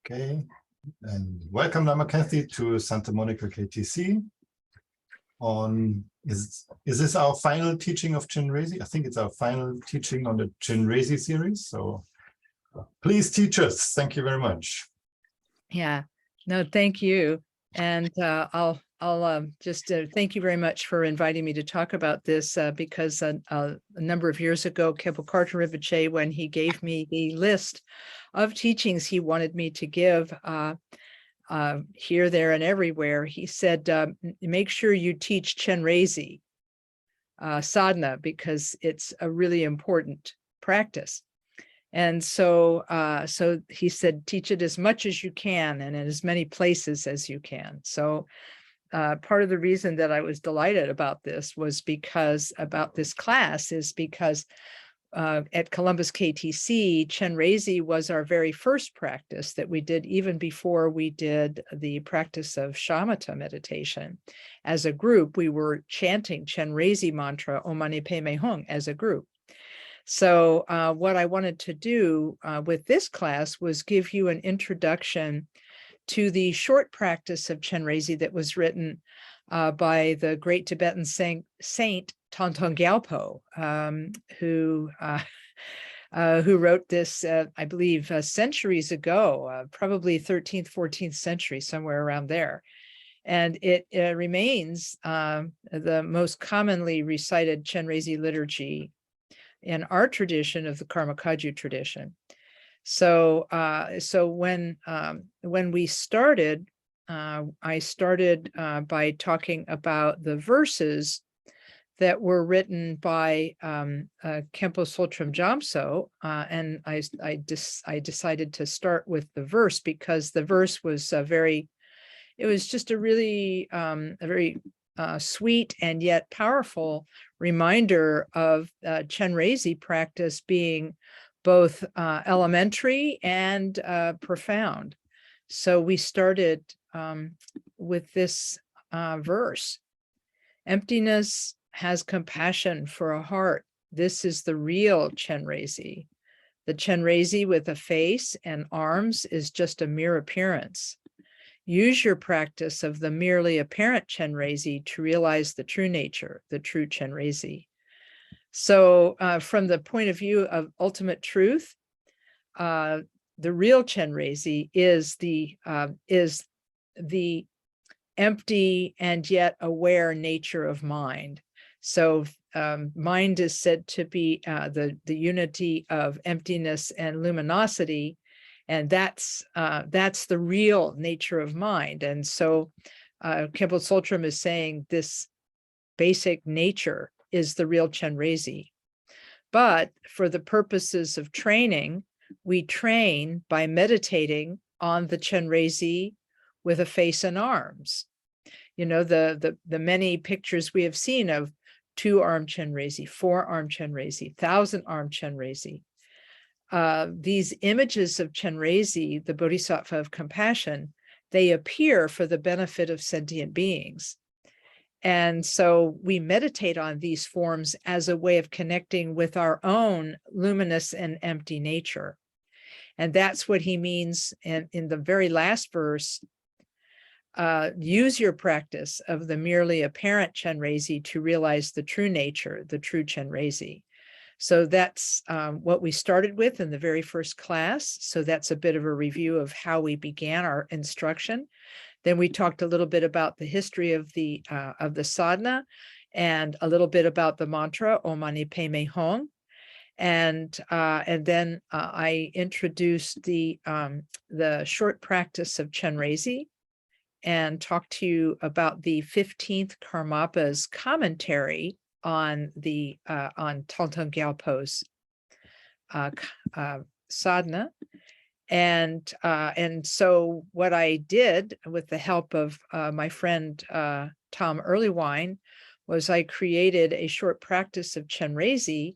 Okay, and welcome Lama Kathy to Santa Monica KTC. Is this our final teaching of Chenrezig? I think it's our final teaching on the Chenrezig series. So please teach us. Thank you very much. Yeah, no, thank you. And I'll just thank you very much for inviting me to talk about this because a number of years ago, Khenpo Karthar Rinpoche, when he gave me the list of teachings he wanted me to give here, there, and everywhere, he said, make sure you teach Chenrezig sadhana because it's a really important practice. And so, so he said, teach it as much as you can and in as many places as you can. So part of the reason that I was delighted about this was because this class is because at Columbus KTC, Chenrezig was our very first practice that we did even before we did the practice of shamatha meditation. As a group, we were chanting Chenrezig mantra, Om Mani Padme Hung, as a group. So what I wanted to do with this class was give you an introduction to the short practice of Chenrezig that was written by the great Tibetan saint Tongtong Gyalpo, who wrote this, I believe, centuries ago, probably 13th, 14th century, somewhere around there. And it remains the most commonly recited Chenrezig liturgy in our tradition of the Karma Kagyu tradition. So, when we started, I started by talking about the verses that were written by Khenpo Tsultrim Gyaltso, and I decided to start with the verse because the verse was it was just a really a very sweet and yet powerful reminder of Chenrezig practice being both elementary and profound. So we started with this verse. Emptiness has compassion for a heart. This is the real Chenrezig. The Chenrezig with a face and arms is just a mere appearance. Use your practice of the merely apparent Chenrezig to realize the true nature, the true Chenrezig. So from the point of view of ultimate truth, the real Chenrezig is the empty and yet aware nature of mind. So mind is said to be the unity of emptiness and luminosity, and that's the real nature of mind. And so Khenpo Tsultrim is saying this basic nature is the real Chenrezig. But for the purposes of training, we train by meditating on the Chenrezig with a face and arms. You know, the many pictures we have seen of 2-armed Chenrezig, 4-armed Chenrezig, 1,000-armed Chenrezig. These images of Chenrezig, the bodhisattva of compassion, they appear for the benefit of sentient beings. And so we meditate on these forms as a way of connecting with our own luminous and empty nature. And that's what he means in the very last verse. Use your practice of the merely apparent Chenrezig to realize the true nature, the true Chenrezig. So that's what we started with in the very first class. So that's a bit of a review of how we began our instruction. Then we talked a little bit about the history of the sadhana and a little bit about the mantra, Om Mani Padme Hung. And then I introduced the short practice of Chenrezig and talked to you about the 15th Karmapa's commentary on Tongtong Gyalpo's sadhana. And so what I did with the help of my friend Tom Earlywine was I created a short practice of Chenrezig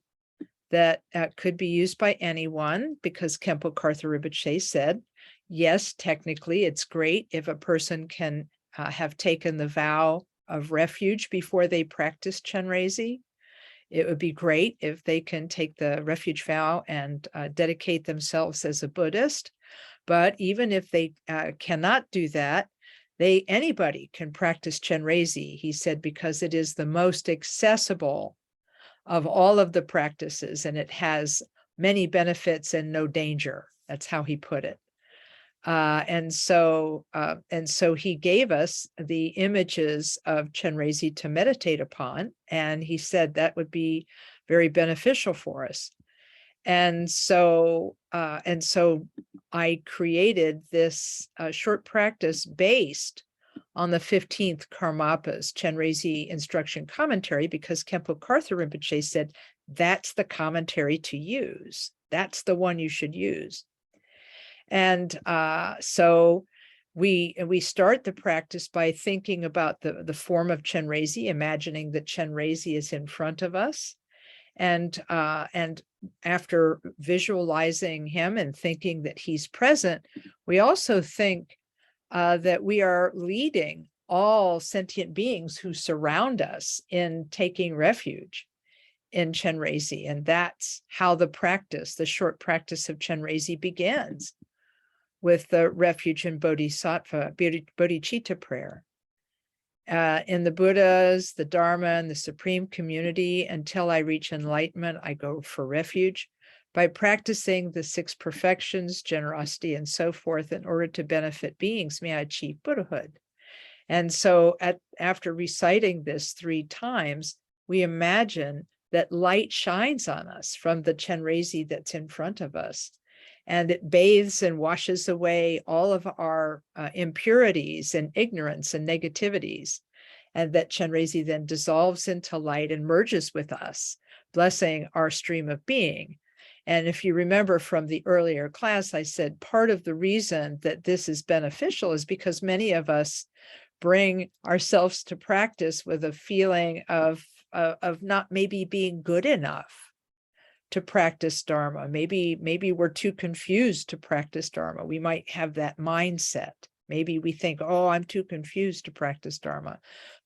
that could be used by anyone, because Khenpo Karthar Rinpoche said, yes, technically it's great if a person can have taken the vow of refuge before they practice Chenrezig. It would be great if they can take the refuge vow and dedicate themselves as a Buddhist. But even if they cannot do that, anybody can practice Chenrezig, he said, because it is the most accessible of all of the practices, and it has many benefits and no danger. That's how he put it. And so he gave us the images of Chenrezig to meditate upon, and he said that would be very beneficial for us. And so I created this short practice based on the 15th Karmapa's Chenrezig instruction commentary, because Khenpo Karthar Rinpoche said that's the commentary to use. That's the one you should use. And so we start the practice by thinking about the form of Chenrezig, imagining that Chenrezig is in front of us. And after visualizing him and thinking that he's present, we also think that we are leading all sentient beings who surround us in taking refuge in Chenrezig. And that's how the practice, the short practice of Chenrezig, begins, with the refuge in bodhisattva, bodhicitta prayer. In the Buddhas, the Dharma, and the supreme community, until I reach enlightenment, I go for refuge. By practicing the 6 perfections, generosity, and so forth, in order to benefit beings, may I achieve Buddhahood. And so after reciting this 3 times, we imagine that light shines on us from the Chenrezig that's in front of us. And it bathes and washes away all of our impurities and ignorance and negativities. And that Chenrezig then dissolves into light and merges with us, blessing our stream of being. And if you remember from the earlier class, I said part of the reason that this is beneficial is because many of us bring ourselves to practice with a feeling of not maybe being good enough to practice Dharma. Maybe we're too confused to practice Dharma. We might have that mindset. Maybe we think, oh, I'm too confused to practice Dharma.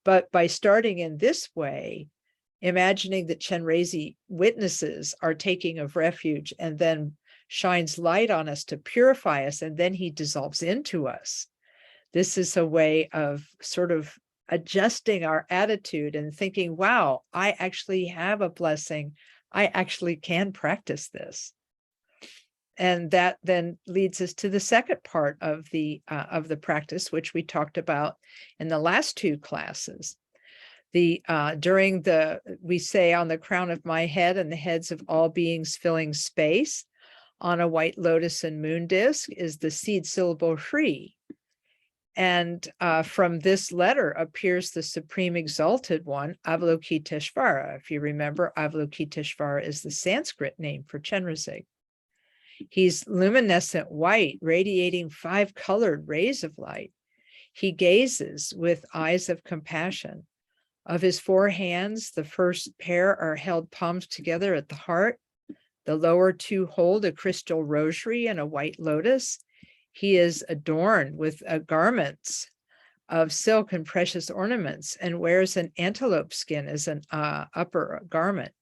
But by starting in this way, imagining that Chenrezig witnesses our taking of refuge and then shines light on us to purify us, and then he dissolves into us. This is a way of sort of adjusting our attitude and thinking, wow, I actually have a blessing. I actually can practice this. And that then leads us to the second part of the practice, which we talked about in the last 2 classes. We say, on the crown of my head and the heads of all beings filling space, on a white lotus and moon disk, is the seed syllable Hri. And from this letter appears the Supreme Exalted One, Avalokiteshvara. If you remember, Avalokiteshvara is the Sanskrit name for Chenrezig. He's luminescent white, radiating 5 colored rays of light. He gazes with eyes of compassion. Of his 4 hands, the first pair are held palms together at the heart. The lower 2 hold a crystal rosary and a white lotus. He is adorned with garments of silk and precious ornaments, and wears an antelope skin as an upper garment.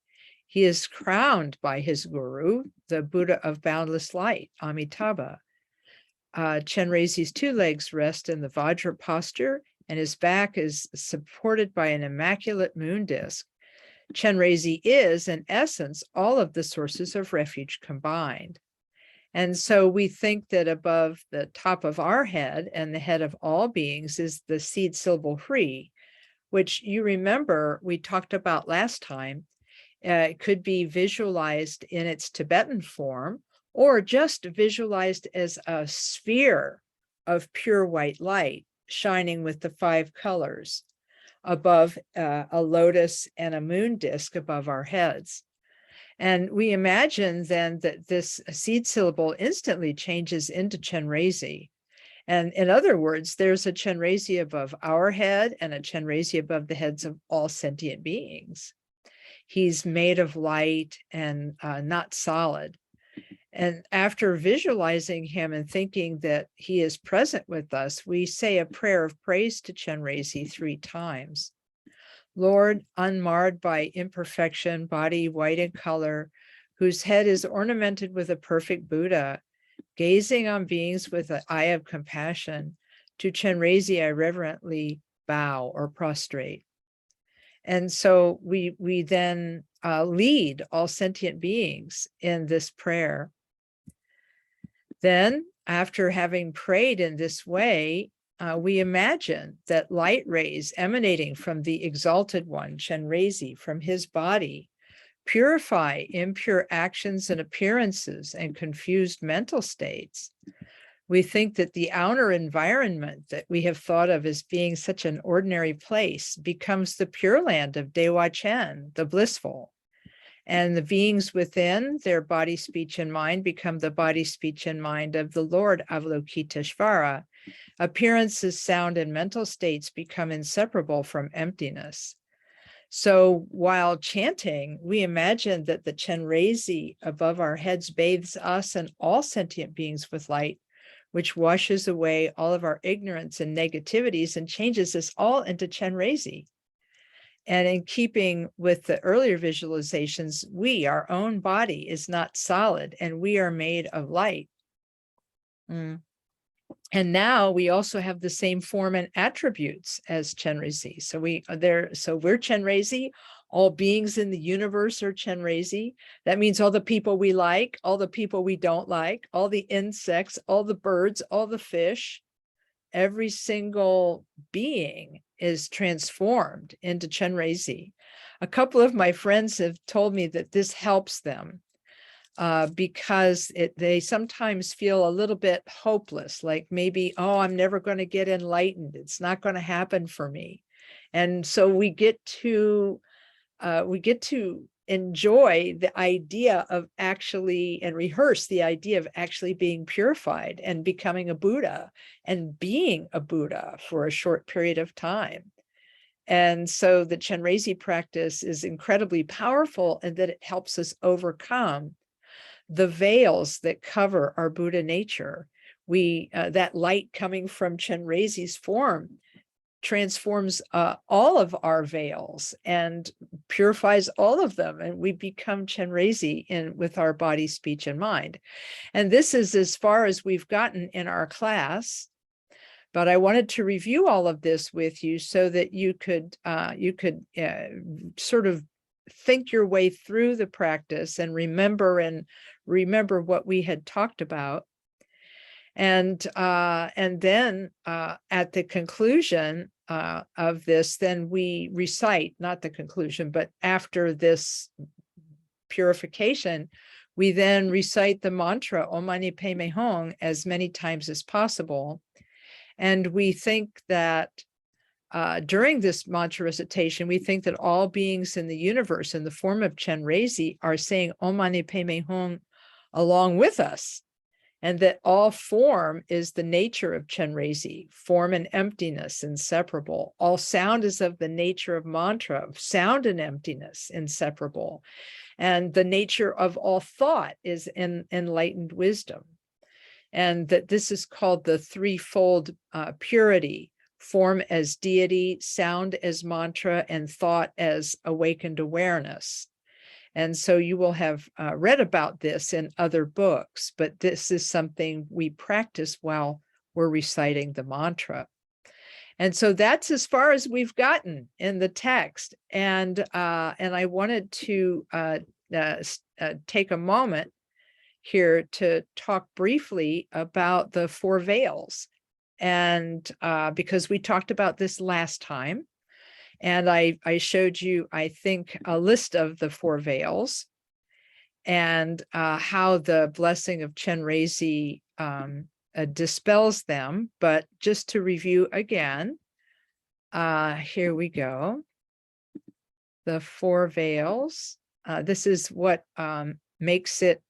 He is crowned by his guru, the Buddha of boundless light, Amitabha. Chenrezig's 2 legs rest in the Vajra posture, and his back is supported by an immaculate moon disk. Chenrezig is, in essence, all of the sources of refuge combined. And so we think that above the top of our head and the head of all beings is the seed syllable Hri, which you remember we talked about last time. It could be visualized in its Tibetan form, or just visualized as a sphere of pure white light shining with the 5 colors above a lotus and a moon disk above our heads. And we imagine then that this seed syllable instantly changes into Chenrezig. And in other words, there's a Chenrezig above our head and a Chenrezig above the heads of all sentient beings. He's made of light and not solid. And after visualizing him and thinking that he is present with us, we say a prayer of praise to Chenrezig 3 times. Lord, unmarred by imperfection, body white in color, whose head is ornamented with a perfect Buddha, Gazing on beings with an eye of compassion, to Chenrezig I reverently bow or prostrate. And so we then lead all sentient beings in this prayer. Then, after having prayed in this way, we imagine that light rays emanating from the exalted one, Chenrezig, from his body, purify impure actions and appearances and confused mental states. We think that the outer environment that we have thought of as being such an ordinary place becomes the pure land of Dewa Chen, the blissful. And the beings within, their body, speech, and mind, become the body, speech, and mind of the Lord Avalokiteshvara. Appearances, sound, and mental states become inseparable from emptiness. So while chanting, we imagine that the Chenrezig above our heads bathes us and all sentient beings with light, which washes away all of our ignorance and negativities and changes us all into Chenrezig. And in keeping with the earlier visualizations, we, our own body, is not solid, and we are made of light. And now we also have the same form and attributes as Chenrezig. So we're Chenrezig. All beings in the universe are Chenrezig. That means all the people we like, all the people we don't like, all the insects, all the birds, all the fish. Every single being is transformed into Chenrezig. A couple of my friends have told me that this helps them because they sometimes feel a little bit hopeless, like maybe, oh, I'm never going to get enlightened. It's not going to happen for me. And so we get to enjoy the idea of actually, and rehearse the idea of actually being purified and becoming a Buddha and being a Buddha for a short period of time. And so the Chenrezig practice is incredibly powerful in that it helps us overcome the veils that cover our Buddha nature. That light coming from Chenrezig's form transforms all of our veils and purifies all of them, and we become Chenrezig with our body, speech, and mind. And this is as far as we've gotten in our class, but I wanted to review all of this with you so that you could sort of think your way through the practice and remember what we had talked about. And then at the conclusion of this, then we recite, not the conclusion, but after this purification, we then recite the mantra Om Mani Padme Hum as many times as possible. And we think that during this mantra recitation, we think that all beings in the universe in the form of Chenrezig are saying Om Mani Padme Hum along with us. And that all form is the nature of Chenrezig, form and emptiness, inseparable. All sound is of the nature of mantra, sound and emptiness, inseparable. And the nature of all thought is enlightened wisdom. And that this is called the threefold purity, form as deity, sound as mantra, and thought as awakened awareness. And so you will have read about this in other books, but this is something we practice while we're reciting the mantra. And so that's as far as we've gotten in the text. And I wanted to take a moment here to talk briefly about the four veils. And because we talked about this last time. And I showed you, I think, a list of the four veils and how the blessing of Chenrezig dispels them. But just to review again, here we go. The four veils. This is what makes it,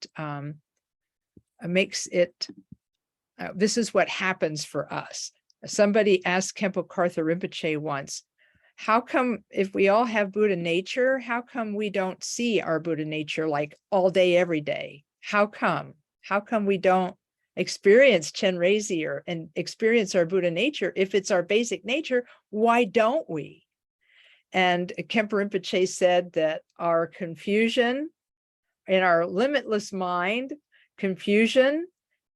this is what happens for us. Somebody asked Khenpo Karthar Rinpoche once, how come if we all have Buddha nature, how come we don't see our Buddha nature like all day, every day? How come? How come we don't experience Chenrezig and experience our Buddha nature? If it's our basic nature, why don't we? And Khenpo Rinpoche said that our confusion in our limitless mind, confusion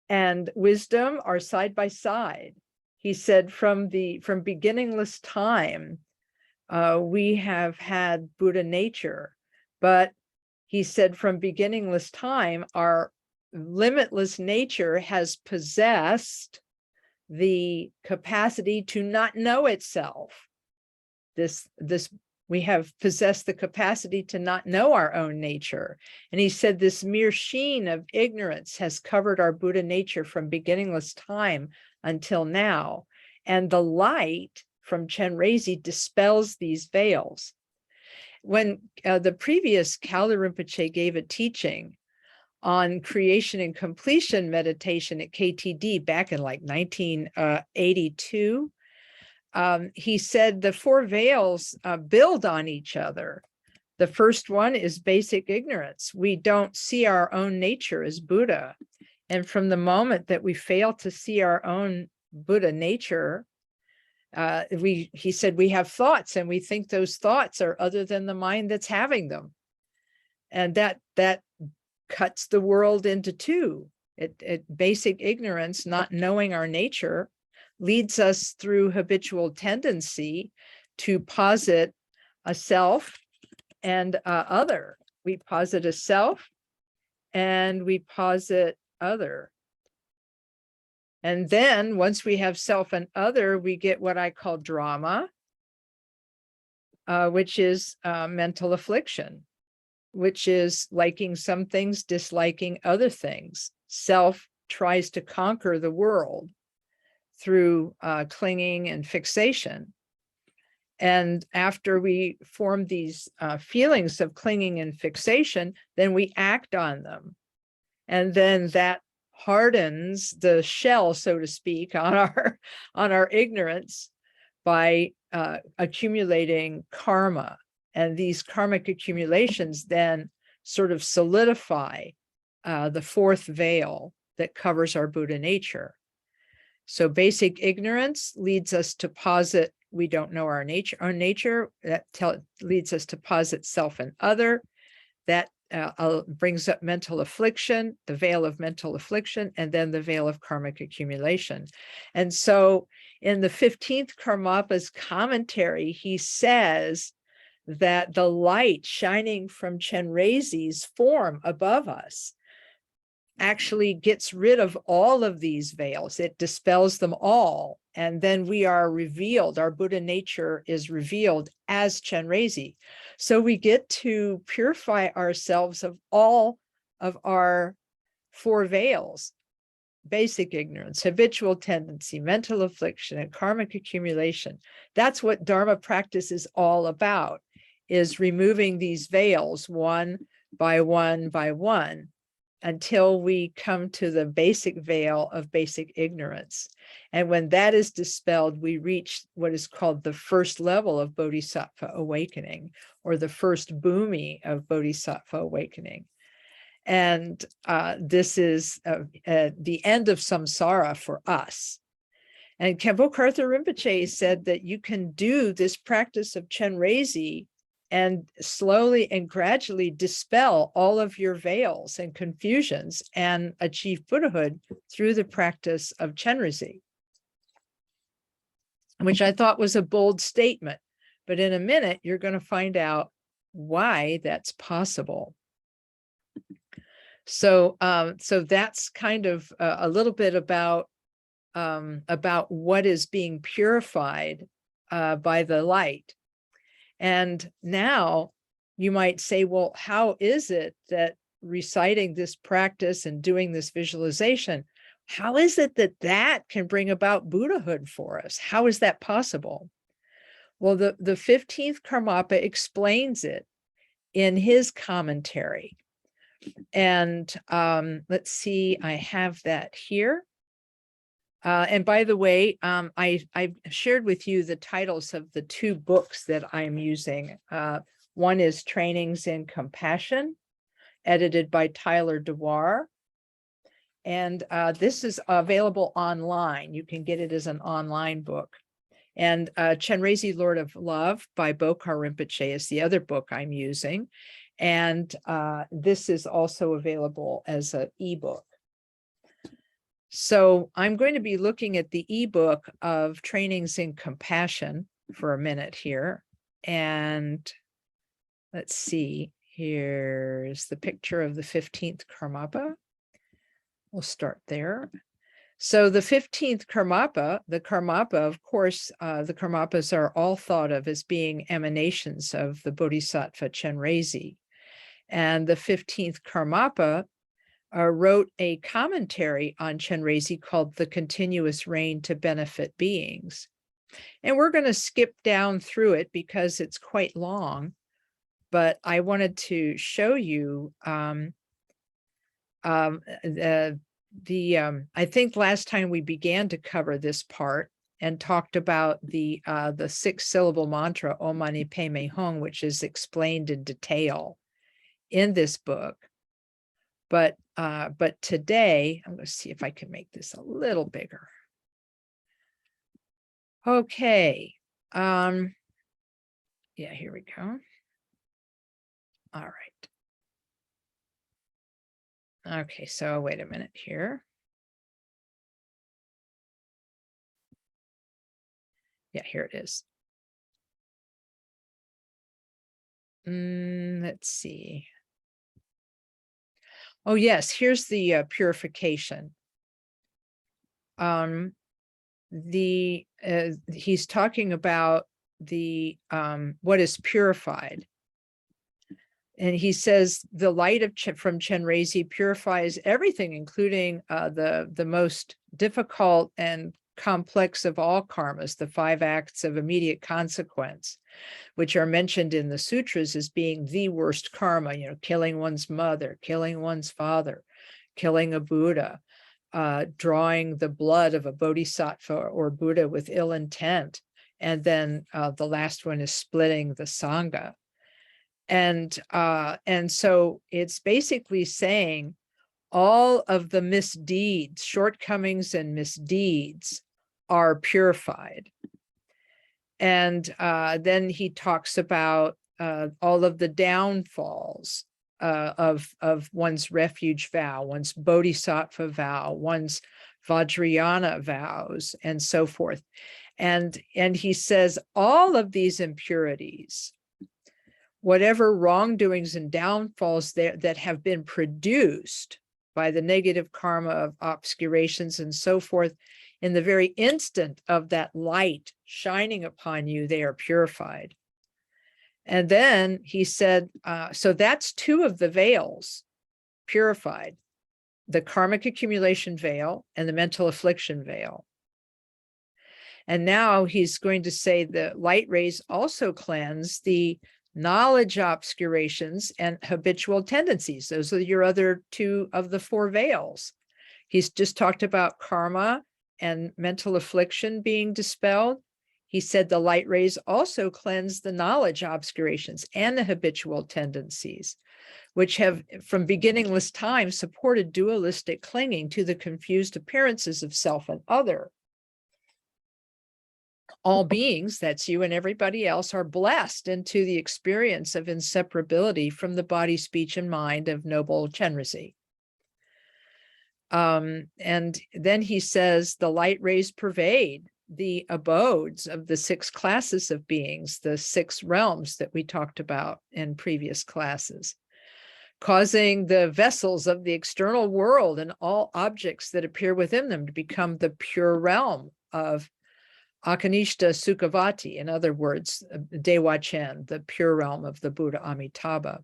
and wisdom are side by side. He said from beginningless time, we have had Buddha nature, but he said from beginningless time, our limitless nature has possessed the capacity to not know itself. We have possessed the capacity to not know our own nature. And he said this mere sheen of ignorance has covered our Buddha nature from beginningless time until now. And the light from Chenrezig dispels these veils. When the previous Khalda Rinpoche gave a teaching on creation and completion meditation at KTD back in like 1982, he said the four veils build on each other. The first one is basic ignorance. We don't see our own nature as Buddha. And from the moment that we fail to see our own Buddha nature, he said we have thoughts and we think those thoughts are other than the mind that's having them. And that cuts the world into two. Basic ignorance, not knowing our nature, leads us through habitual tendency to posit a self and other. We posit a self and we posit other. And then once we have self and other, we get what I call drama, which is mental affliction, which is liking some things, disliking other things. Self tries to conquer the world through clinging and fixation. And after we form these feelings of clinging and fixation, then we act on them. And then that hardens the shell, so to speak, on our ignorance by accumulating karma. And these karmic accumulations then sort of solidify the fourth veil that covers our Buddha nature. So basic ignorance leads us to posit we don't know our nature. That leads us to posit self and other. That brings up mental affliction, the veil of mental affliction, and then the veil of karmic accumulation. And so in the 15th Karmapa's commentary, he says that the light shining from Chenrezig's form above us actually gets rid of all of these veils. It dispels them all. And then we are revealed, our Buddha nature is revealed as Chenrezig. So we get to purify ourselves of all of our four veils: basic ignorance, habitual tendency, mental affliction, and karmic accumulation. That's what Dharma practice is all about, is removing these veils one by one by one, until we come to the basic veil of basic ignorance. And when that is dispelled, we reach what is called the first level of bodhisattva awakening, or the first bhumi of bodhisattva awakening. And this is the end of samsara for us. And Khenpo Karthar Rinpoche said that you can do this practice of Chenrezig and slowly and gradually dispel all of your veils and confusions and achieve Buddhahood through the practice of Chenrezig, which I thought was a bold statement. But in a minute, you're going to find out why that's possible. So, so that's kind of a little bit about what is being purified by the light. And now you might say, well, how is it that reciting this practice and doing this visualization, how is it that that can bring about Buddhahood for us? How is that possible? Well, the 15th Karmapa explains it in his commentary. And let's see, I have that here. And by the way, I've shared with you the titles of the two books that I'm using. One is Trainings in Compassion, edited by Tyler Dewar. And this is available online. You can get it as an online book. And Chenrezig, Lord of Love by Bokar Rinpoche is the other book I'm using. And this is also available as an ebook. So I'm going to be looking at the ebook of Trainings in Compassion for a minute here. And let's see, here's the picture of the 15th Karmapa. We'll start there. So the 15th Karmapa, the Karmapa, of course, the Karmapas are all thought of as being emanations of the bodhisattva Chenrezig. And the 15th Karmapa wrote a commentary on Chenrezig called The Continuous Reign to Benefit Beings. And we're going to skip down through it because it's quite long, but I wanted to show you I think last time we began to cover this part and talked about the 6-syllable mantra Om Mani Padme Hum, which is explained in detail in this book. But today, I'm going to see if I can make this a little bigger. Okay. Yeah, here we go. All right. Okay, so wait a minute here. Yeah, here it is. Let's see. Oh, yes, here's the purification. He's talking about the what is purified. And he says the light from Chenrezig purifies everything, including the most difficult and complex of all karmas, the 5 acts of immediate consequence, which are mentioned in the sutras as being the worst karma, killing one's mother, killing one's father, killing a Buddha, drawing the blood of a bodhisattva or Buddha with ill intent. And then the last one is splitting the Sangha. And so it's basically saying all of the misdeeds, shortcomings and misdeeds are purified. And then he talks about all of the downfalls of one's refuge vow, one's bodhisattva vow, one's Vajrayana vows, and so forth. And he says all of these impurities, whatever wrongdoings and downfalls that have been produced by the negative karma of obscurations and so forth, in the very instant of that light shining upon you, they are purified. And then he said, so that's 2 of the veils purified, the karmic accumulation veil and the mental affliction veil. And now he's going to say the light rays also cleanse the knowledge obscurations and habitual tendencies. Those are your other 2 of the 4 veils. He's just talked about karma and mental affliction being dispelled. He said the light rays also cleanse the knowledge obscurations and the habitual tendencies, which have from beginningless time supported dualistic clinging to the confused appearances of self and other. All beings, that's you and everybody else, are blessed into the experience of inseparability from the body, speech, and mind of noble Chenrezig. And then he says the light rays pervade the abodes of the 6 classes of beings, the 6 realms that we talked about in previous classes, causing the vessels of the external world and all objects that appear within them to become the pure realm of Akanishta Sukhavati, in other words, Dewa Chen, the pure realm of the Buddha Amitabha.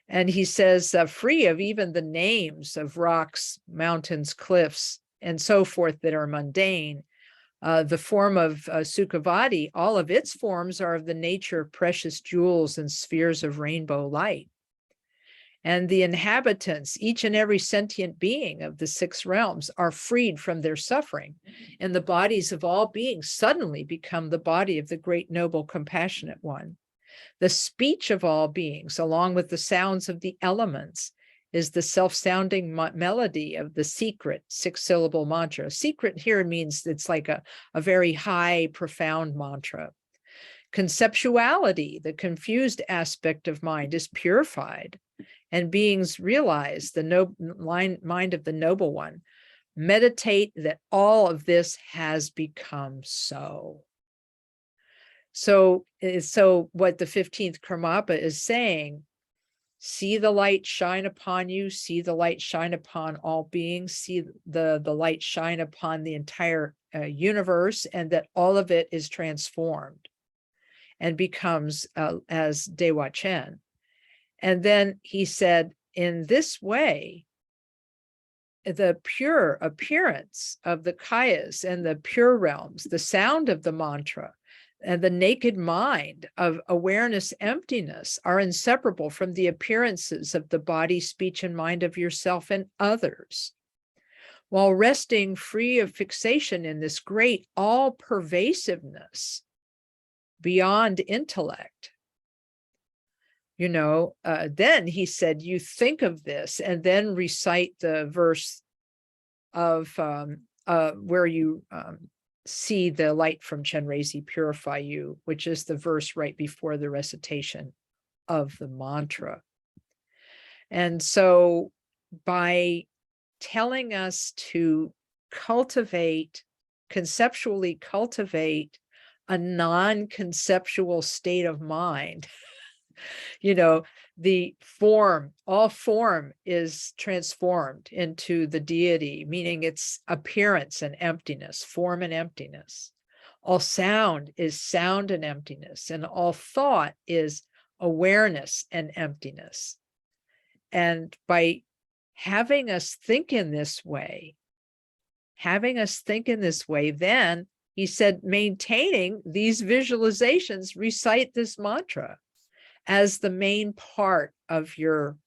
And he says, free of even the names of rocks, mountains, cliffs, and so forth that are mundane, the form of Sukhavati, all of its forms are of the nature of precious jewels and spheres of rainbow light. And the inhabitants, each and every sentient being of the 6 realms, are freed from their suffering. And the bodies of all beings suddenly become the body of the great, noble, compassionate one. The speech of all beings, along with the sounds of the elements, is the self-sounding melody of the secret 6-syllable mantra. Secret here means it's like a very high, profound mantra. Conceptuality, the confused aspect of mind, is purified, and beings realize the mind of the noble one, Meditate that all of this has become so. So what the 15th Karmapa is saying, see the light shine upon you, see the light shine upon all beings, see the light shine upon the entire universe, and that all of it is transformed and becomes as Dewa Chen. And then he said, in this way, the pure appearance of the kayas and the pure realms, the sound of the mantra, and the naked mind of awareness emptiness are inseparable from the appearances of the body, speech, and mind of yourself and others. While resting free of fixation in this great all-pervasiveness beyond intellect, then he said, you think of this and then recite the verse of where you see the light from Chenrezig purify you, which is the verse right before the recitation of the mantra. And so by telling us to conceptually cultivate a non-conceptual state of mind, all form is transformed into the deity, meaning its appearance and emptiness, form and emptiness. All sound is sound and emptiness, and all thought is awareness and emptiness. And by having us think in this way, then he said, maintaining these visualizations, recite this mantra as the main part of your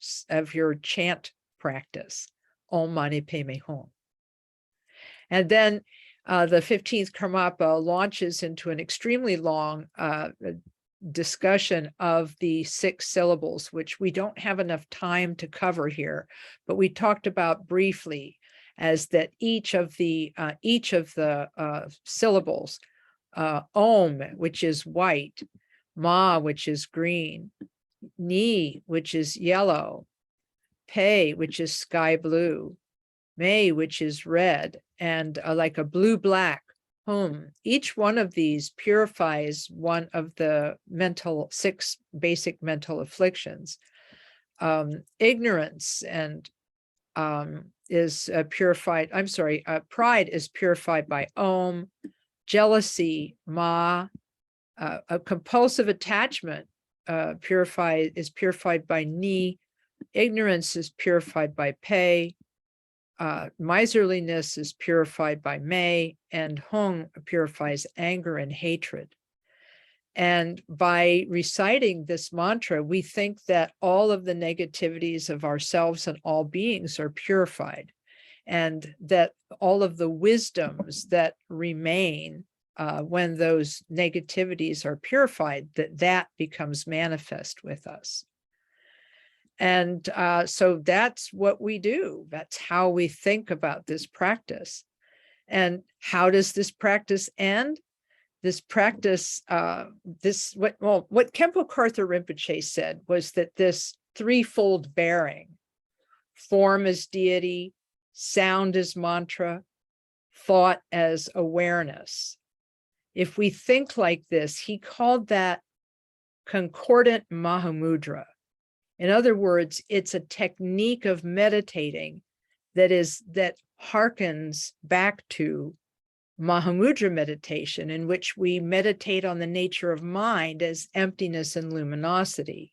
chant practice, Om Mani Padme Hum. And then the 15th Karmapa launches into an extremely long discussion of the 6 syllables, which we don't have enough time to cover here, but we talked about briefly as that each of the syllables, Om, which is white, Ma, which is green, Ni, which is yellow, Pe, which is sky blue, Me, which is red, and like a blue-black, Hum. Each one of these purifies one of the 6 basic mental afflictions. Ignorance and is purified, pride is purified by Om, jealousy, Ma, a compulsive attachment is purified by Ni, ignorance is purified by Pe, miserliness is purified by Me, and Hung purifies anger and hatred. And by reciting this mantra, we think that all of the negativities of ourselves and all beings are purified, and that all of the wisdoms that remain when those negativities are purified, that becomes manifest with us. And so that's what we do. That's how we think about this practice. And how does this practice end? This practice, what Khenpo Karthar Rinpoche said was that this threefold bearing, form as deity, sound as mantra, thought as awareness. If we think like this, he called that concordant Mahamudra. In other words, it's a technique of meditating that harkens back to Mahamudra meditation, in which we meditate on the nature of mind as emptiness and luminosity.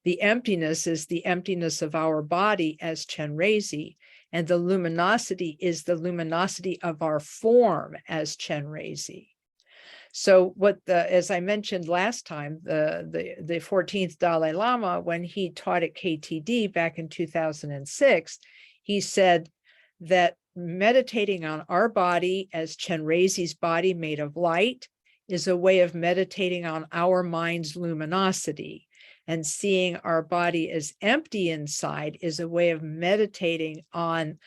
The emptiness is the emptiness of our body as Chenrezig, and the luminosity is the luminosity of our form as Chenrezig. So as I mentioned last time, the 14th Dalai Lama, when he taught at KTD back in 2006, he said that meditating on our body as Chenrezig's body made of light is a way of meditating on our mind's luminosity, and seeing our body as empty inside is a way of meditating on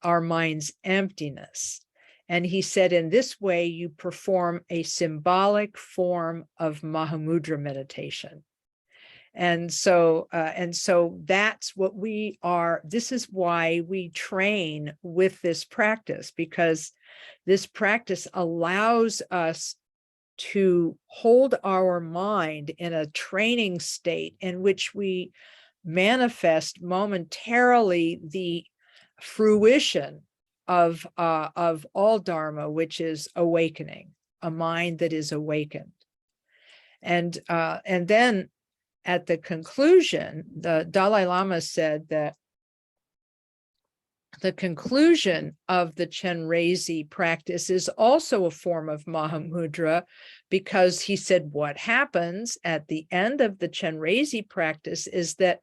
our mind's emptiness. And he said, in this way, you perform a symbolic form of Mahamudra meditation. And so that's what we are. This is why we train with this practice, because this practice allows us to hold our mind in a training state in which we manifest momentarily the fruition of all Dharma, which is awakening, a mind that is awakened. And then at the conclusion, the Dalai Lama said that the conclusion of the Chenrezig practice is also a form of Mahamudra, because he said what happens at the end of the Chenrezig practice is that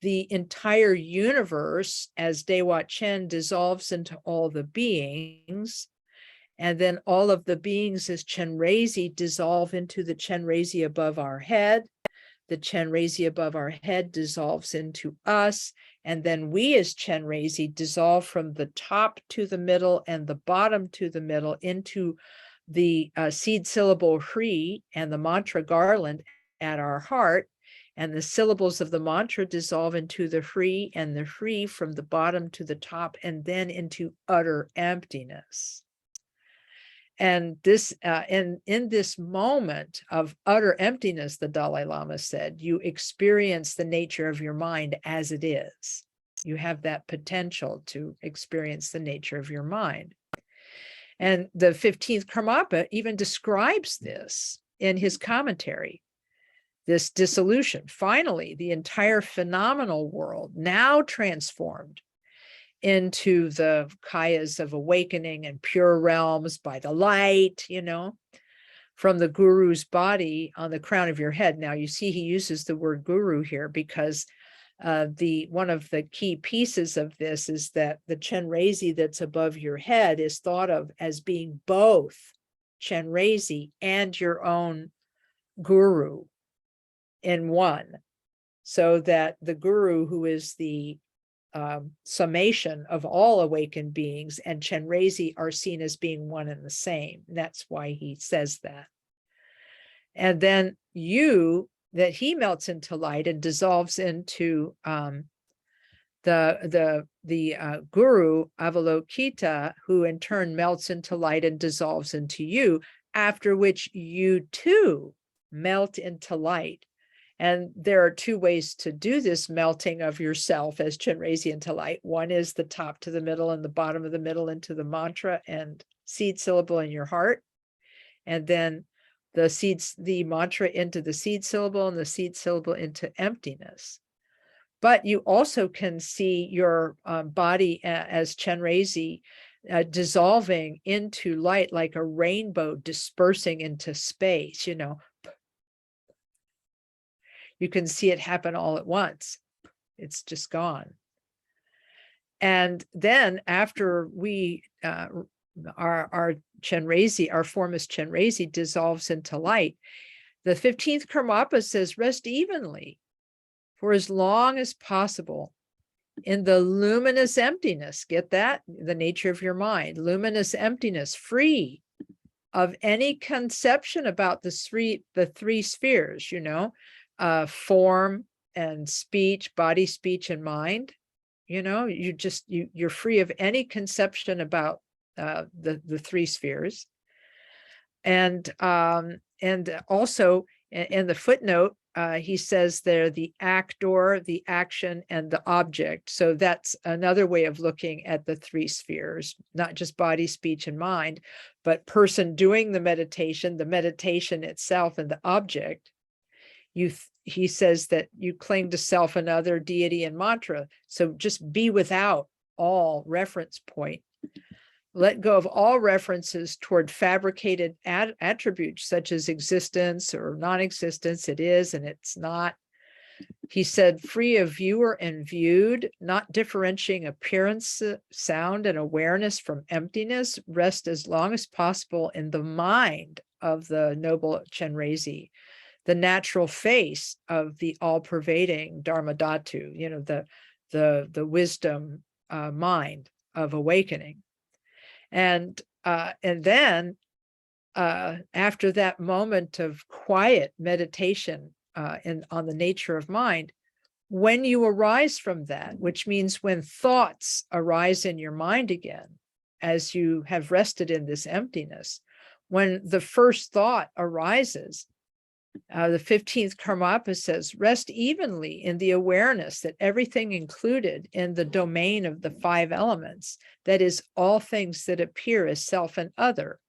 the entire universe, as Dewat Chen, dissolves into all the beings, and then all of the beings as Chenrezig dissolve into the Chenrezig above our head. The Chenrezig above our head dissolves into us, and then we as Chenrezig dissolve from the top to the middle and the bottom to the middle into the seed syllable Hri and the mantra garland at our heart, and the syllables of the mantra dissolve into the Hri and the Hri from the bottom to the top, and then into utter emptiness. And this, in this moment of utter emptiness, the Dalai Lama said, you experience the nature of your mind as it is. You have that potential to experience the nature of your mind. And the 15th Karmapa even describes this in his commentary, this dissolution. Finally, the entire phenomenal world, now transformed into the kayas of awakening and pure realms by the light, from the guru's body on the crown of your head. Now you see he uses the word guru here because one of the key pieces of this is that the Chenrezig that's above your head is thought of as being both Chenrezig and your own guru in one, so that the guru, who is the summation of all awakened beings, and Chenrezig are seen as being one and the same. That's why he says that. And then that he melts into light and dissolves into the guru Avalokita, who in turn melts into light and dissolves into you, after which you too melt into light. And there are two ways to do this melting of yourself as Chenrezig into light. One is the top to the middle and the bottom of the middle into the mantra and seed syllable in your heart. And then the mantra into the seed syllable and the seed syllable into emptiness. But you also can see your body as Chenrezig dissolving into light like a rainbow dispersing into space, You can see it happen all at once. It's just gone. And then after our Chenrezig, our form as Chenrezig dissolves into light, the 15th Karmapa says, rest evenly for as long as possible in the luminous emptiness. Get that? The nature of your mind, luminous emptiness, free of any conception about the three spheres, form and speech, body, speech, and mind. You're free of any conception about the three spheres. And also in the footnote, he says there the actor, the action, and the object. So that's another way of looking at the three spheres, not just body, speech, and mind, but person doing the meditation itself, and the object. He says that you cling to self, another, deity, and mantra. So just be without all reference point. Let go of all references toward fabricated attributes such as existence or non-existence. It is and it's not. He said, free of viewer and viewed, not differentiating appearance, sound, and awareness from emptiness, rest as long as possible in the mind of the noble Chenrezig, the natural face of the all-pervading Dharma Dhatu, the wisdom mind of awakening. And then after that moment of quiet meditation on the nature of mind, when you arise from that, which means when thoughts arise in your mind again, as you have rested in this emptiness, when the first thought arises, the 15th Karmapa says, rest evenly in the awareness that everything included in the domain of the 5 elements, that is, all things that appear as self and other,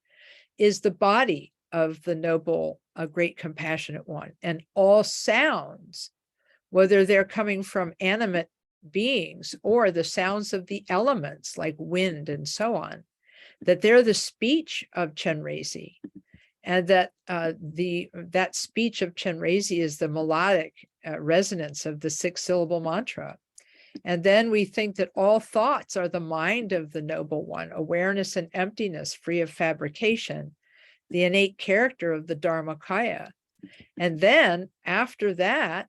is the body of the noble, great compassionate one. And all sounds, whether they're coming from animate beings or the sounds of the elements like wind and so on, that they're the speech of Chenrezig. And that that speech of Chenrezig is the melodic resonance of the 6-syllable mantra. And then we think that all thoughts are the mind of the noble one, awareness and emptiness, free of fabrication, the innate character of the Dharmakaya. And then after that,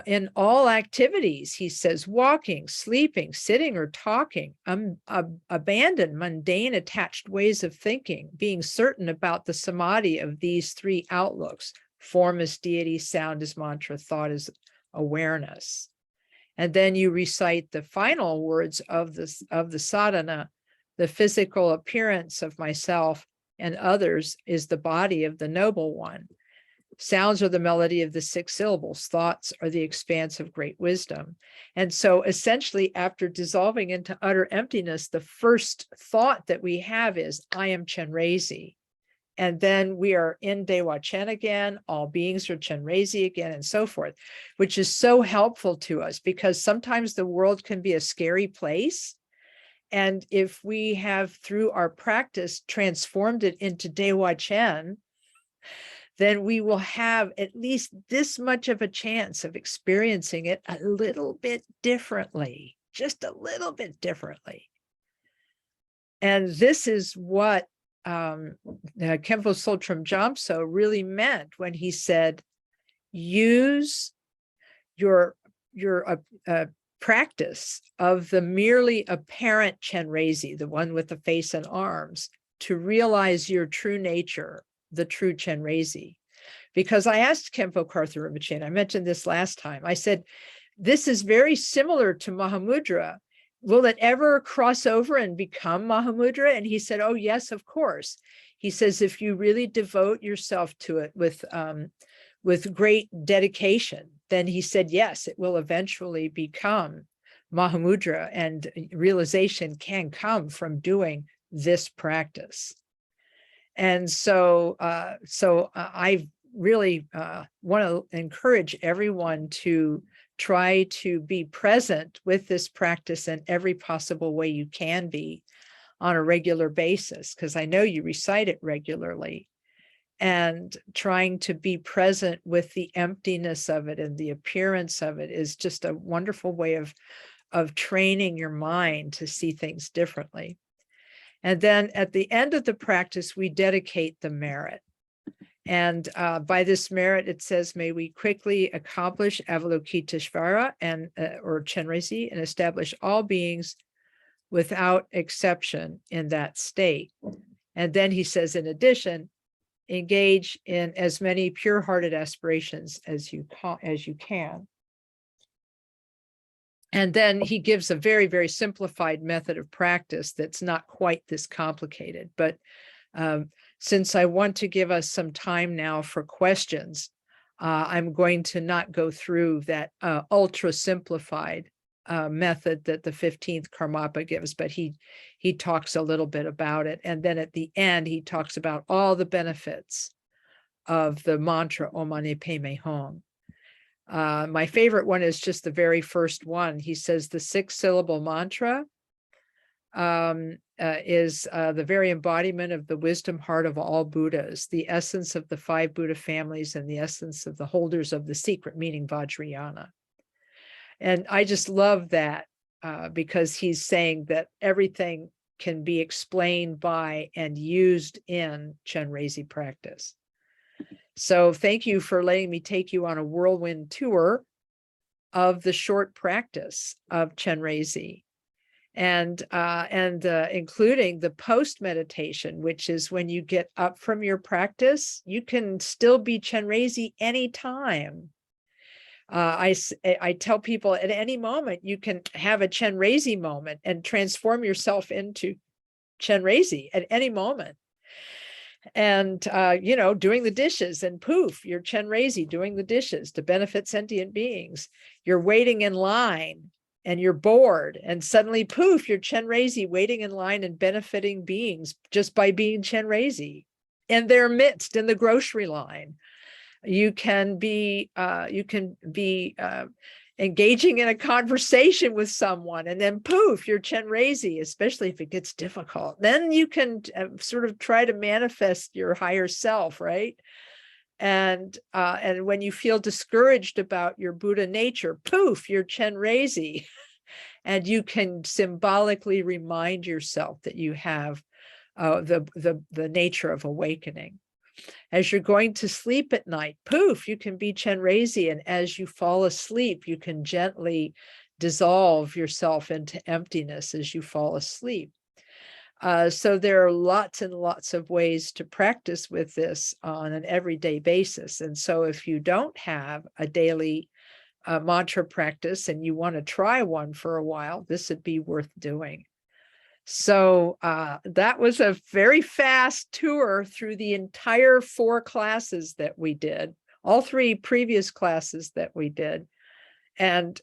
in all activities, he says, walking, sleeping, sitting, or talking, abandon mundane attached ways of thinking, being certain about the samadhi of these 3 outlooks: form as deity, sound as mantra, thought as awareness. And then you recite the final words of the sadhana: the physical appearance of myself and others is the body of the noble one. Sounds are the melody of the 6 syllables. Thoughts are the expanse of great wisdom. And so essentially, after dissolving into utter emptiness, the first thought that we have is, I am Chenrezig. And then we are in Dewa Chen again, all beings are Chenrezig again, and so forth, which is so helpful to us because sometimes the world can be a scary place. And if we have, through our practice, transformed it into Dewa Chen, then we will have at least this much of a chance of experiencing it a little bit differently, just a little bit differently. And this is what Khenpo Tsultrim Gyamtso really meant when he said, use your practice of the merely apparent Chenrezig, the one with the face and arms, to realize your true nature, the true Chenrezig. Because I asked Khenpo Karthar Rinpoche, and I mentioned this last time, I said, this is very similar to Mahamudra. Will it ever cross over and become Mahamudra? And he said, oh, yes, of course. He says, if you really devote yourself to it with great dedication, then he said, yes, it will eventually become Mahamudra, and realization can come from doing this practice. And so, I really want to encourage everyone to try to be present with this practice in every possible way you can be on a regular basis, because I know you recite it regularly, and trying to be present with the emptiness of it and the appearance of it is just a wonderful way of training your mind to see things differently. And then at the end of the practice, we dedicate the merit. And by this merit, it says, may we quickly accomplish Avalokiteshvara or Chenrezig and establish all beings without exception in that state. And then he says, in addition, engage in as many pure-hearted aspirations as you can. And then he gives a very, very simplified method of practice that's not quite this complicated. But since I want to give us some time now for questions, I'm going to not go through that ultra simplified method that the 15th Karmapa gives, but he talks a little bit about it. And then at the end, he talks about all the benefits of the mantra Om Mani Padme Hum. My favorite one is just the very first one. He says the 6-syllable mantra is the very embodiment of the wisdom heart of all Buddhas, the essence of the 5 Buddha families, and the essence of the holders of the secret, meaning Vajrayana. And I just love that because he's saying that everything can be explained by and used in Chenrezig practice. So thank you for letting me take you on a whirlwind tour of the short practice of Chenrezig. and including the post meditation, which is when you get up from your practice, you can still be Chenrezig anytime. I tell people at any moment you can have a Chenrezig moment and transform yourself into Chenrezig at any moment. And, doing the dishes, and poof, you're Chenrezig doing the dishes to benefit sentient beings. You're waiting in line and you're bored, and suddenly, poof, you're Chenrezig waiting in line and benefiting beings just by being Chenrezig in their midst in the grocery line. You can be engaging in a conversation with someone, and then poof, you're Chenrezig, especially if it gets difficult. Then you can sort of try to manifest your higher self, right? And when you feel discouraged about your Buddha nature, poof, you're Chenrezig. And you can symbolically remind yourself that you have the nature of awakening. As you're going to sleep at night, poof, you can be Chenrezig. And as you fall asleep, you can gently dissolve yourself into emptiness as you fall asleep. So there are lots and lots of ways to practice with this on an everyday basis. And so if you don't have a daily mantra practice and you want to try one for a while, this would be worth doing. So that was a very fast tour through the entire 4 classes that we did, all 3 previous classes that we did, and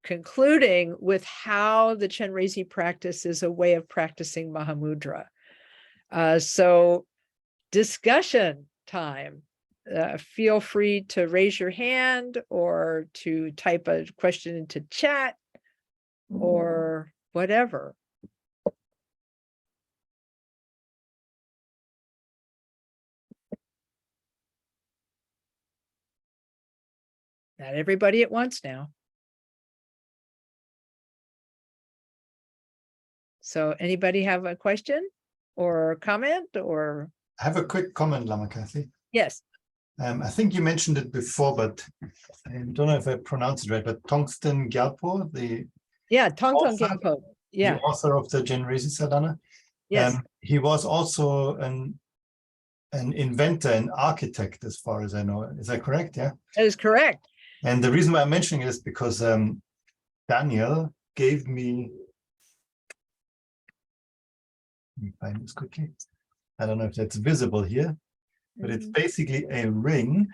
concluding with how the Chenrezig practice is a way of practicing Mahamudra. So discussion time. Feel free to raise your hand or to type a question into chat or whatever. Not everybody at once now. So anybody have a question or comment or? I have a quick comment, Lama Kathy. Yes. I think you mentioned it before, but I don't know if I pronounced it right, but Tongsten Gyalpo, the Tongten Gyalpo. Yeah. The author of the Chenrezig Sadhana. Yes. He was also an inventor, an architect, as far as I know. Is that correct? Yeah. That is correct. And the reason why I'm mentioning it is because Daniel gave me, let me find this quickly. I don't know if that's visible here, but it's basically a ring.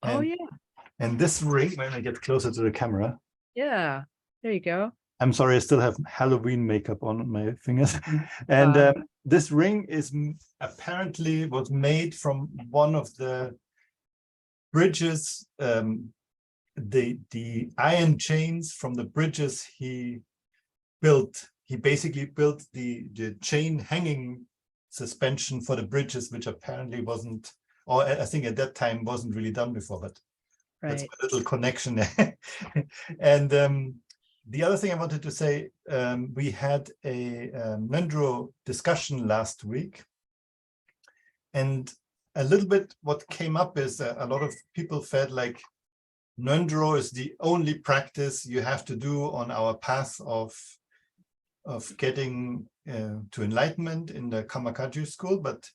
Oh, yeah. And this ring, when I get closer to the camera. Yeah, there you go. I'm sorry, I still have Halloween makeup on my fingers. And this ring is apparently was made from one of the bridges, the iron chains from the bridges he built. He basically built the chain hanging suspension for the bridges, which apparently wasn't, or I think at that time wasn't really done before, but that's my little connection there. And the other thing I wanted to say, we had a Nendro discussion last week, and a little bit what came up is a lot of people felt like Nendro is the only practice you have to do on our path of getting to enlightenment in the Kamakaju school. But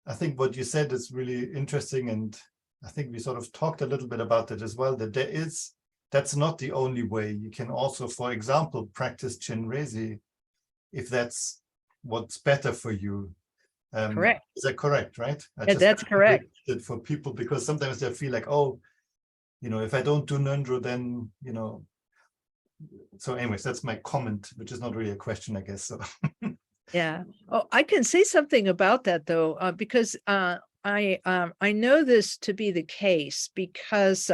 I think what you said is really interesting, and I think we sort of talked a little bit about that as well, that that's not the only way. You can also, for example, practice Chenrezig if that's what's better for you. Correct. Is that correct, right? Yeah, that's correct. For people, because sometimes they feel like, oh, if I don't do Nendro, then, So anyways, that's my comment, which is not really a question, I guess. So. Yeah. Oh, I can say something about that, though, because I know this to be the case because,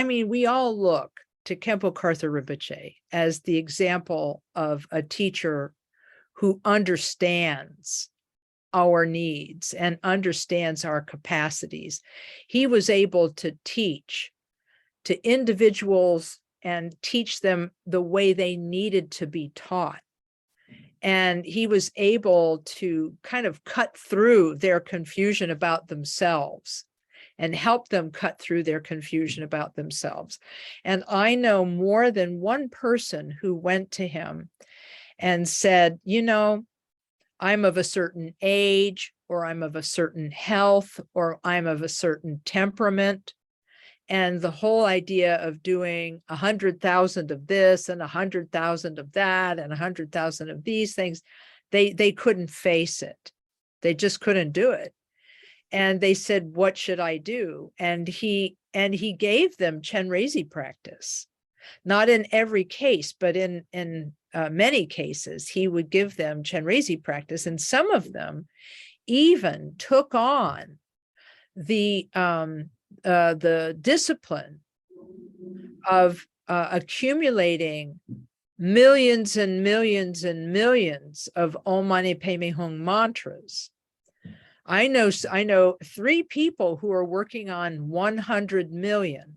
we all look to Khenpo Karthar Rinpoche as the example of a teacher who understands our needs and understands our capacities. He was able to teach to individuals and teach them the way they needed to be taught. And he was able to kind of cut through their confusion about themselves and help them cut through their confusion about themselves. And I know more than one person who went to him and said, you know, I'm of a certain age, or I'm of a certain health, or I'm of a certain temperament. And the whole idea of doing 100,000 of this and 100,000 of that and 100,000 of these things, they couldn't face it. They just couldn't do it. And they said, what should I do? And he gave them Chenrezig practice, not in every case, but in many cases, he would give them Chenrezig practice. And some of them even took on the discipline of accumulating millions and millions and millions of Om Mani Padme Hum mantras. I know 3 people who are working on 100 million.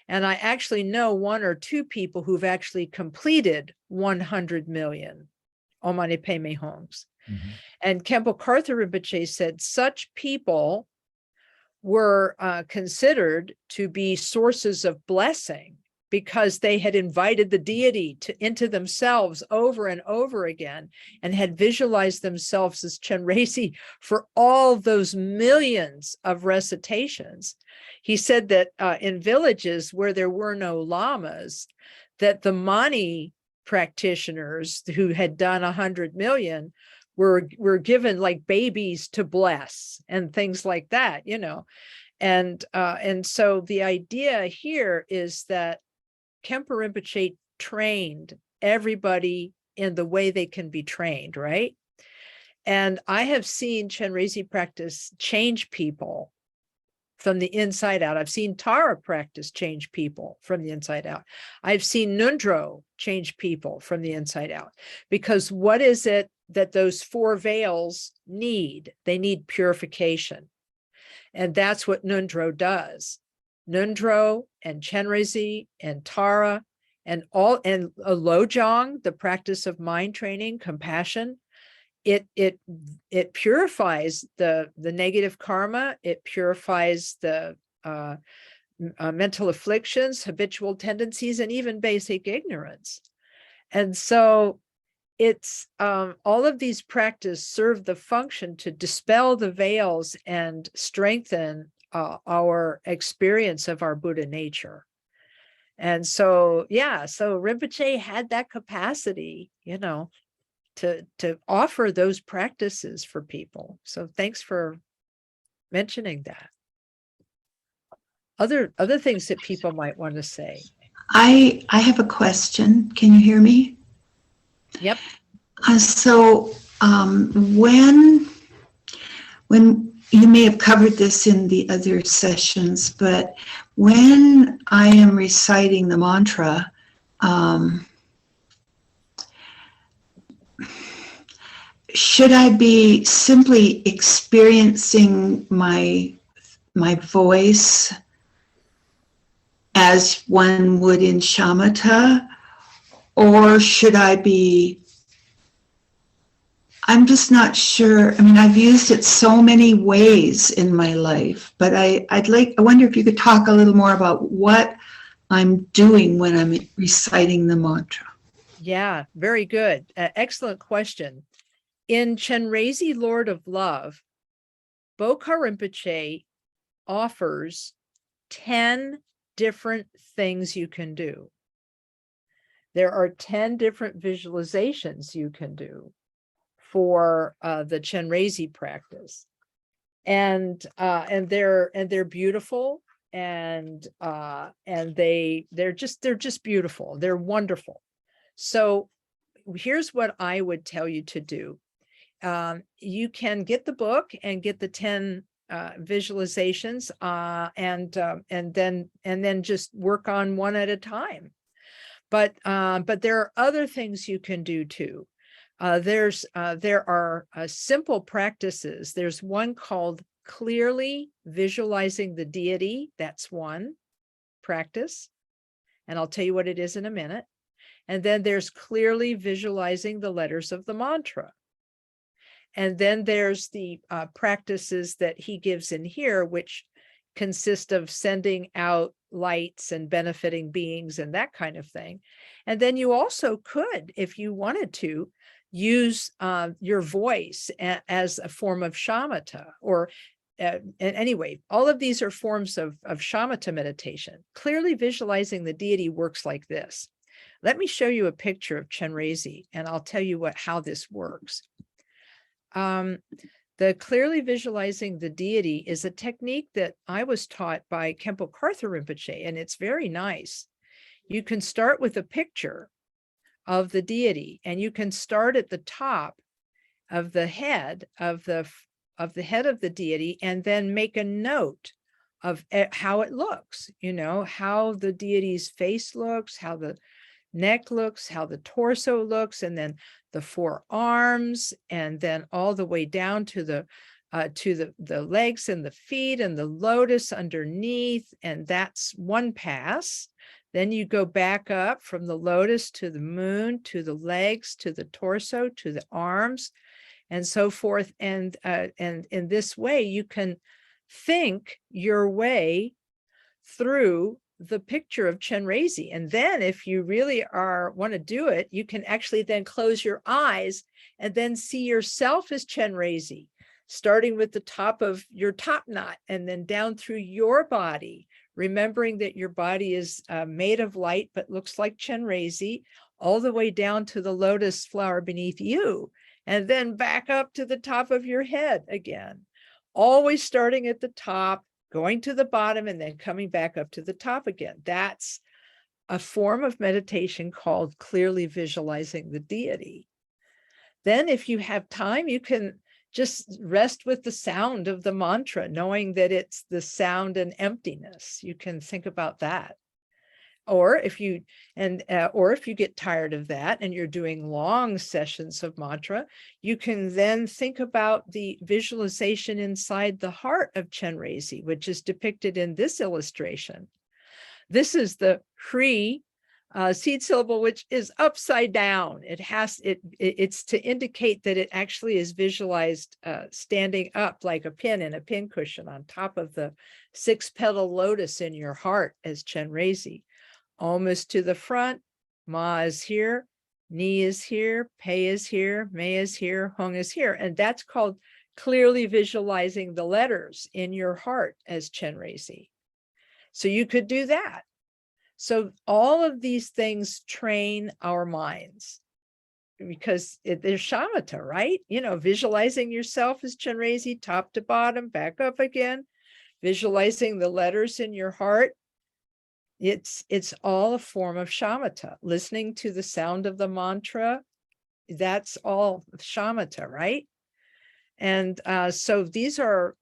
And I actually know 1 or 2 people who've actually completed 100 million Om Mani Padme Hums. Mm-hmm. And Khenpo Karthar Rinpoche said such people were considered to be sources of blessing because they had invited the deity into themselves over and over again and had visualized themselves as Chenrezig for all those millions of recitations. He said that in villages where there were no lamas, that the Mani practitioners who had done 100 million were given like babies to bless and things like that, you know. And so the idea here is that Khenpo Rinpoche trained everybody in the way they can be trained, right? And I have seen Chenrezig practice change people from the inside out. I've seen Tara practice change people from the inside out. I've seen Nundro change people from the inside out. Because what is it that those 4 veils need? They need purification. And that's what Nundro does. Nundro and Chenrezig and Tara and Lojong, the practice of mind training, compassion, it purifies the negative karma. It purifies the mental afflictions, habitual tendencies, and even basic ignorance. And so it's all of these practices serve the function to dispel the veils and strengthen our experience of our Buddha nature. And so, yeah, so Rinpoche had that capacity, you know, to offer those practices for people. So thanks for mentioning that. Other things that people might want to say. I have a question. Can you hear me? Yep. So when you may have covered this in the other sessions, but when I am reciting the mantra, should I be simply experiencing my voice as one would in shamatha, or should I be, I'm just not sure. I mean, I've used it so many ways in my life, but I wonder if you could talk a little more about what I'm doing when I'm reciting the mantra. Yeah, very good. Excellent question. In Chenrezig, Lord of Love, Bokar Rinpoche offers 10 different things you can do. There are 10 different visualizations you can do for the Chenrezig practice, and they're beautiful, and they're just beautiful. They're wonderful. So here's what I would tell you to do. You can get the book and get the 10 visualizations, and then just work on one at a time. But there are other things you can do too. There are simple practices. There's one called clearly visualizing the deity. That's one practice, and I'll tell you what it is in a minute. And then there's clearly visualizing the letters of the mantra. And then there's the practices that he gives in here, which consist of sending out lights and benefiting beings and that kind of thing. And then you also could, if you wanted to, use your voice as a form of shamatha, or anyway, all of these are forms of shamatha meditation. Clearly visualizing the deity works like this. Let me show you a picture of Chenrezig, and I'll tell you how this works. The clearly visualizing the deity is a technique that I was taught by Khenpo Karthar Rinpoche, and it's very nice. You can start with a picture of the deity, and you can start at the top of the head of the head of the deity, and then make a note of how it looks, you know, how the deity's face looks, how the neck looks, how the torso looks, and then the four arms, and then all the way down to the legs and the feet and the lotus underneath. And that's one pass. Then you go back up from the lotus to the moon, to the legs, to the torso, to the arms, and so forth. And in this way, you can think your way through the picture of Chenrezig. And then if you really want to do it, you can actually then close your eyes and then see yourself as Chenrezig, starting with the top of your top knot and then down through your body, remembering that your body is made of light, but looks like Chenrezig, all the way down to the lotus flower beneath you, and then back up to the top of your head again, always starting at the top, going to the bottom, and then coming back up to the top again. That's a form of meditation called clearly visualizing the deity. Then if you have time, you can just rest with the sound of the mantra, knowing that it's the sound and emptiness. You can think about that. Or if you get tired of that and you're doing long sessions of mantra, you can then think about the visualization inside the heart of Chenrezig, which is depicted in this illustration. This is the Hri seed syllable, which is upside down. It's to indicate that it actually is visualized standing up like a pin in a pin cushion on top of the 6-petal lotus in your heart as Chenrezig. Almost to the front, Ma is here, Ni is here, Pe is here, Me is here, Hung is here. And that's called clearly visualizing the letters in your heart as Chenrezig. So you could do that. So all of these things train our minds because they're shamatha, right? You know, visualizing yourself as Chenrezig, top to bottom, back up again, visualizing the letters in your heart. It's all a form of shamatha. Listening to the sound of the mantra, that's all shamatha, right? And so these are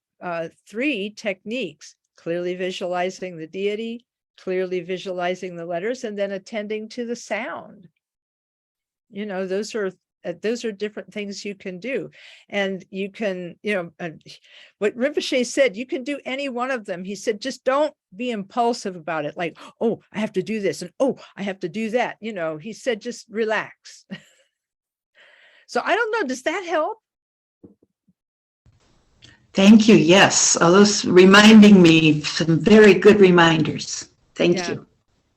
3 techniques: clearly visualizing the deity, clearly visualizing the letters, and then attending to the sound. You know, those are different things you can do. And you can, you know, what Rinpoche said, you can do any one of them. He said, just don't be impulsive about it. Like, oh, I have to do this. And oh, I have to do that. You know, he said, just relax. So I don't know, does that help? Thank you. Yes. All those reminding me, some very good reminders. Thank you.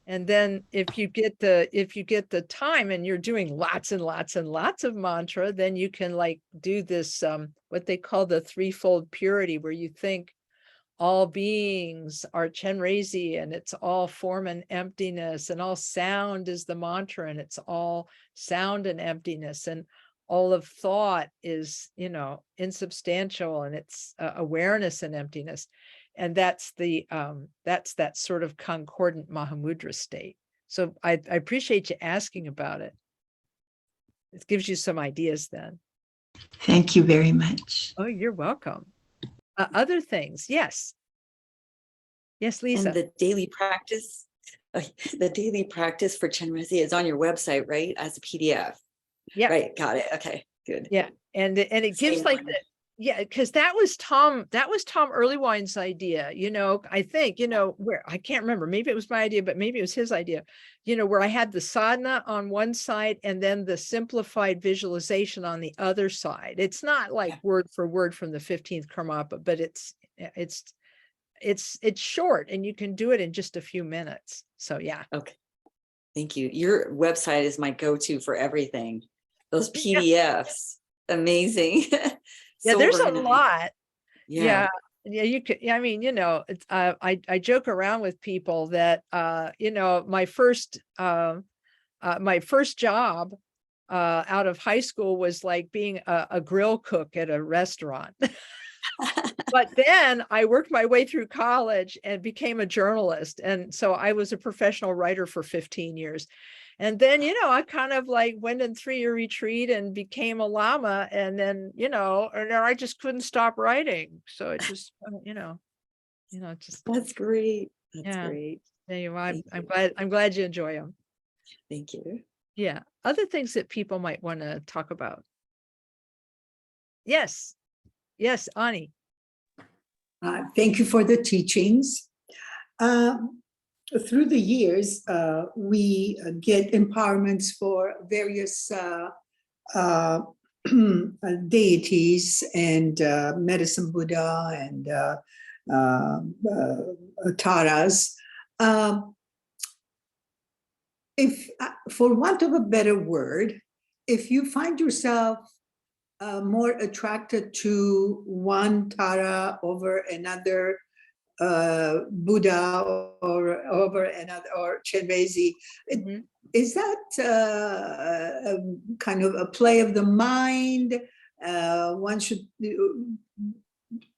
And then if you get the time and you're doing lots and lots and lots of mantra, then you can like do this, what they call the 3-fold purity, where you think all beings are Chenrezig and it's all form and emptiness, and all sound is the mantra and it's all sound and emptiness, and all of thought is, you know, insubstantial and it's awareness and emptiness. And that's that sort of concordant Mahamudra state. So I appreciate you asking about it. It gives you some ideas then. Thank you very much. Oh, you're welcome. Other things, yes. Yes, Lisa. And the daily practice for Chenrezig is on your website, right? As a PDF. Yeah. Right. Got it. Okay. Good. Yeah. And it gives like the, yeah, because that was Tom Earlywine's idea, you know, I think, you know, where I can't remember, maybe it was my idea, but maybe it was his idea, you know, where I had the sadhana on one side and then the simplified visualization on the other side. It's not like word for word from the 15th Karmapa, but it's it's short and you can do it in just a few minutes. So yeah. Okay. Thank you. Your website is my go-to for everything. Those Yeah. PDFs, amazing. Yeah, So there's a organized. lot. Yeah. Yeah, you could. Yeah, I mean, it's, I joke around with people that my first job out of high school was like being a grill cook at a restaurant. But then I worked my way through college and became a journalist. And so I was a professional writer for 15 years. And then, I kind of like went in 3-year retreat and became a Lama. And then, and then I just couldn't stop writing. So it just, just, That's great. That's yeah. great. Anyway, Thank I'm glad you enjoy them. Thank you. Yeah. Other things that people might want to talk about. Yes. Yes, Ani. Thank you for the teachings. Through the years, we get empowerments for various deities and medicine Buddha and Taras. If, for want of a better word, if you find yourself more attracted to one Tara over another Buddha or over another or Chenrezig, is that kind of a play of the mind? One should.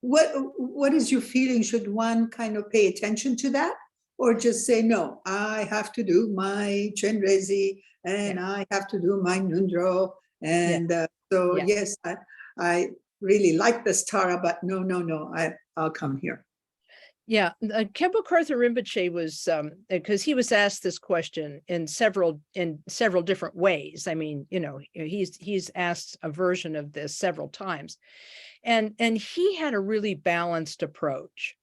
What is your feeling? Should one kind of pay attention to that, or just say no? I have to do my Chenrezig and I have to do my Nundro and. So yes, I really like this Tara, but no, I'll come here. Yeah, Khenpo Karthar Rinpoche was because he was asked this question in several different ways. I mean, he's asked a version of this several times, and he had a really balanced approach.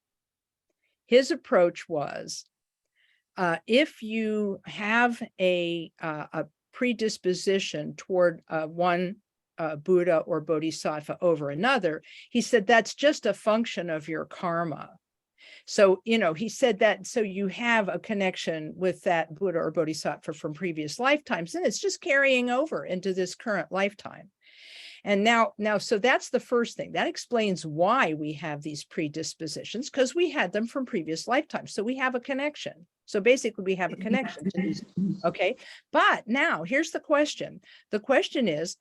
His approach was, if you have a predisposition toward one Buddha or bodhisattva over another, he said that's just a function of your karma. So, he said that so you have a connection with that Buddha or bodhisattva from previous lifetimes, and it's just carrying over into this current lifetime. And now, so that's the first thing. That explains why we have these predispositions, because we had them from previous lifetimes. So we have a connection. So basically, we have a connection to these. Okay. But now here's the question. The question is,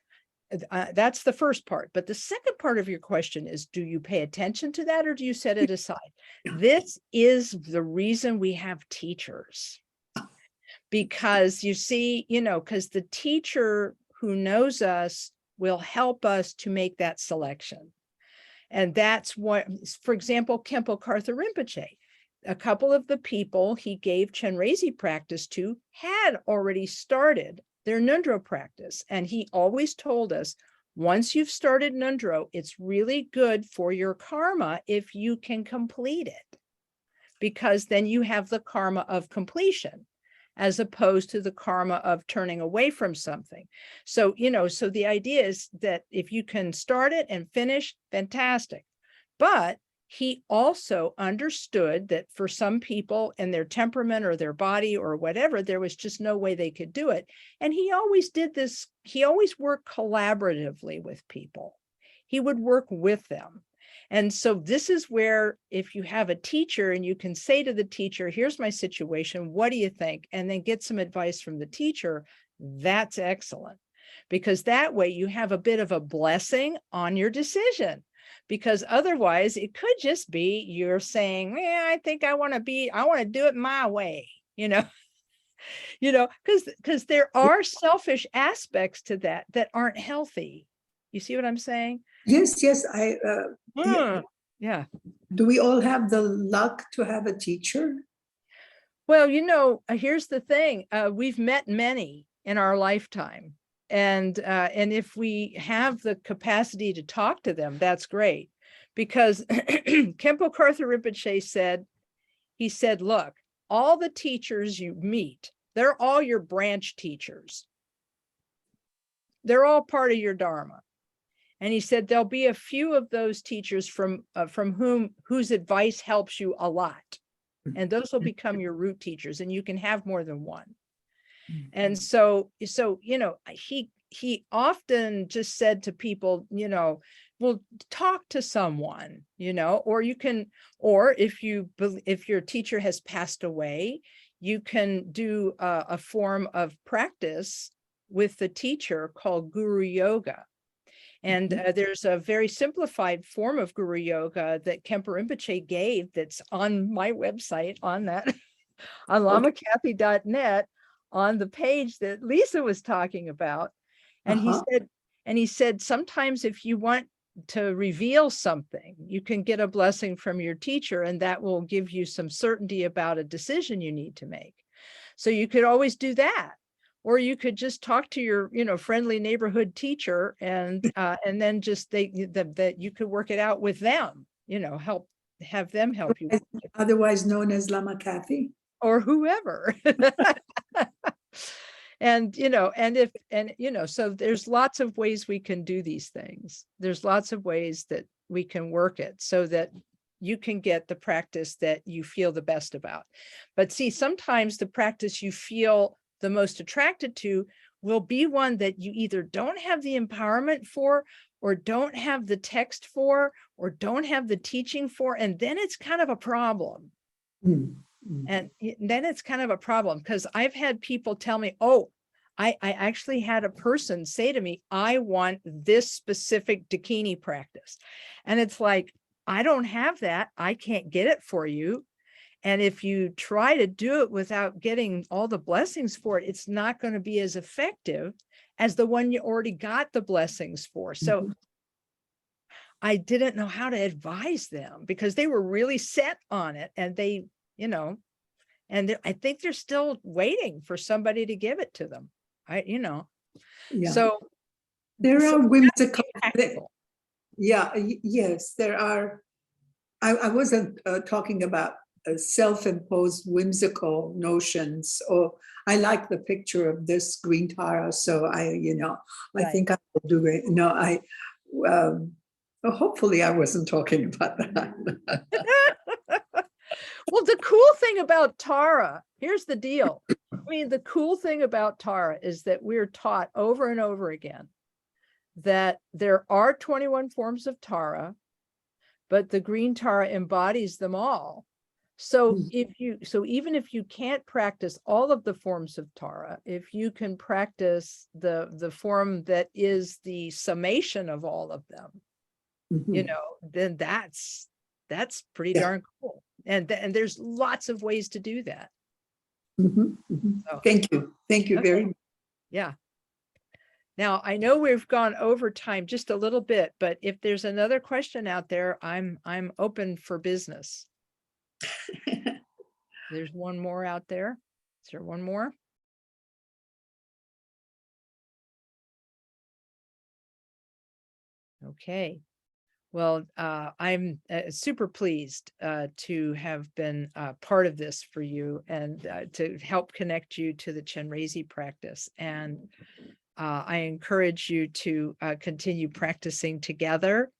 that's the first part. But the second part of your question is, do you pay attention to that or do you set it aside? This is the reason we have teachers. Because you see, because the teacher who knows us will help us to make that selection. And that's what, for example, Khenpo Karthar Rinpoche, a couple of the people he gave Chenrezig practice to had already started their Nundro practice. And he always told us, once you've started Nundro, it's really good for your karma if you can complete it, because then you have the karma of completion, as opposed to the karma of turning away from something. So, so the idea is that if you can start it and finish, fantastic. But he also understood that for some people and their temperament or their body or whatever, there was just no way they could do it. And he always did this. He always worked collaboratively with people. He would work with them. And so this is where, if you have a teacher and you can say to the teacher, here's my situation, what do you think? And then get some advice from the teacher, that's excellent. Because that way you have a bit of a blessing on your decision. Because otherwise it could just be you're saying, I think I want to do it my way, because there are selfish aspects to that aren't healthy. You see what I'm saying? Yes. Yeah. Do we all have the luck to have a teacher? Well, here's the thing. We've met many in our lifetime. And if we have the capacity to talk to them, that's great. Because Khenpo Karthar Rinpoche said, look, all the teachers you meet, they're all your branch teachers. They're all part of your Dharma. And he said there'll be a few of those teachers from whose advice helps you a lot. And those will become your root teachers, and you can have more than one. And so, you know, he often just said to people, you know, well, talk to someone, you know, or you can, or if your teacher has passed away, you can do a form of practice with the teacher called Guru Yoga. And there's a very simplified form of Guru Yoga that Khenpo Rinpoche gave that's on my website, on that, on lamakathy.net, on the page that Lisa was talking about. And he said, sometimes if you want to reveal something, you can get a blessing from your teacher, and that will give you some certainty about a decision you need to make. So you could always do that. Or you could just talk to your, you know, friendly neighborhood teacher, and then just that you could work it out with them, you know, have them help you. Otherwise known as Lama Kathy. Or whoever. And, you know, you know, so there's lots of ways we can do these things. There's lots of ways that we can work it so that you can get the practice that you feel the best about. But see, sometimes the practice you feel the most attracted to will be one that you either don't have the empowerment for, or don't have the text for, or don't have the teaching for, and then it's kind of a problem. And then it's kind of a problem, because I've had people tell me, oh, I actually had a person say to me, I want this specific Dakini practice. And it's like, I don't have that. I can't get it for you. And if you try to do it without getting all the blessings for it, it's not going to be as effective as the one you already got the blessings for. So I didn't know how to advise them, because they were really set on it, and they, you know, and I think they're still waiting for somebody to give it to them. So there are whimsical. Yes, there are. I wasn't talking about self-imposed whimsical notions, or I like the picture of this green Tara, so I think I will do it. No, hopefully I wasn't talking about that. Well, the cool thing about Tara, here's the deal. I mean, the cool thing about Tara is that we're taught over and over again that there are 21 forms of Tara, but the green Tara embodies them all. So even if you can't practice all of the forms of Tara, if you can practice the form that is the summation of all of them, you know, then that's pretty darn cool. And there's lots of ways to do that. So, Thank you very much. Yeah. Now, I know we've gone over time just a little bit, but if there's another question out there, I'm open for business. There's one more out there. Is there one more? Okay. Well, I'm super pleased to have been part of this for you, and to help connect you to the Chenrezig practice. And I encourage you to continue practicing together,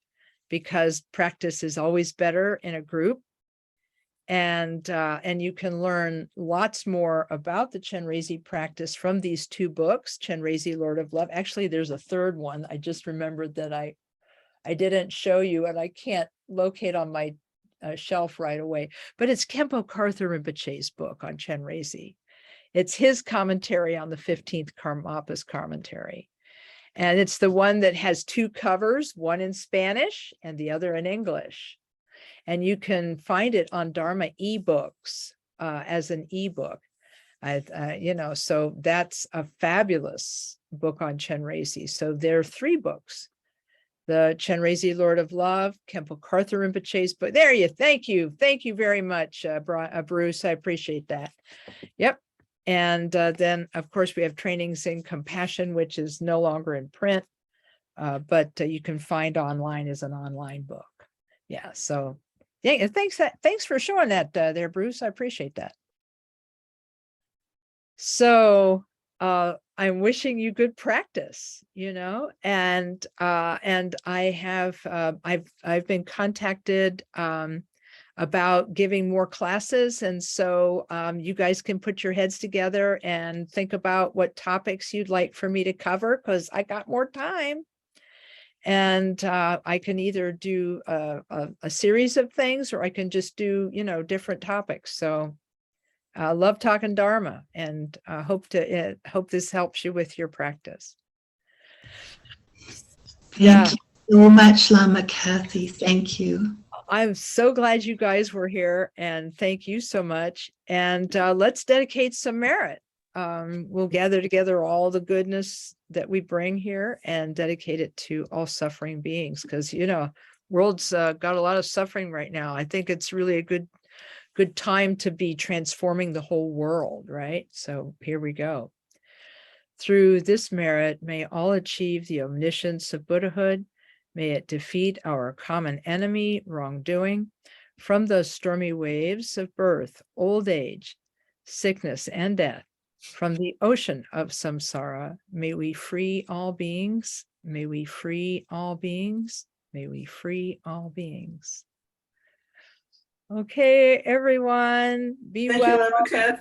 because practice is always better in a group. And you can learn lots more about the Chenrezig practice from these two books, Chenrezig, Lord of Love. Actually, there's a third one. I just remembered that I didn't show you, and I can't locate on my shelf right away, but it's Khenpo Karthar Rinpoche's book on Chenrezig. It's his commentary on the 15th Karmapa's commentary. And it's the one that has two covers, one in Spanish and the other in English. And you can find it on Dharma ebooks as an ebook. So that's a fabulous book on Chenrezig. So there are three books: the Chenrezig, Lord of Love, Khenpo Karthar Rinpoche's book. Thank you very much, Bruce. I appreciate that. Yep. And then, of course, we have Trainings in Compassion, which is no longer in print, but you can find online as an online book. Yeah. So yeah, thanks for showing that there, Bruce. I appreciate that. So I I'm wishing you good practice, and I have I've been contacted about giving more classes, and so you guys can put your heads together and think about what topics you'd like for me to cover, because I got more time. And I can either do a series of things, or I can just do, different topics. So I love talking Dharma, and hope this helps you with your practice. Thank you so much, Lama Kathy. Thank you. I'm so glad you guys were here, and thank you so much. And let's dedicate some merit. We'll gather together all the goodness that we bring here and dedicate it to all suffering beings, because world's got a lot of suffering right now. I think it's really a good time to be transforming the whole world, right? So here we go. Through this merit, may all achieve the omniscience of Buddhahood. May it defeat our common enemy, wrongdoing, from the stormy waves of birth, old age, sickness, and death. From the ocean of samsara, may we free all beings. May we free all beings. May we free all beings. Okay, everyone, be well. Thank you, Lama Kathy.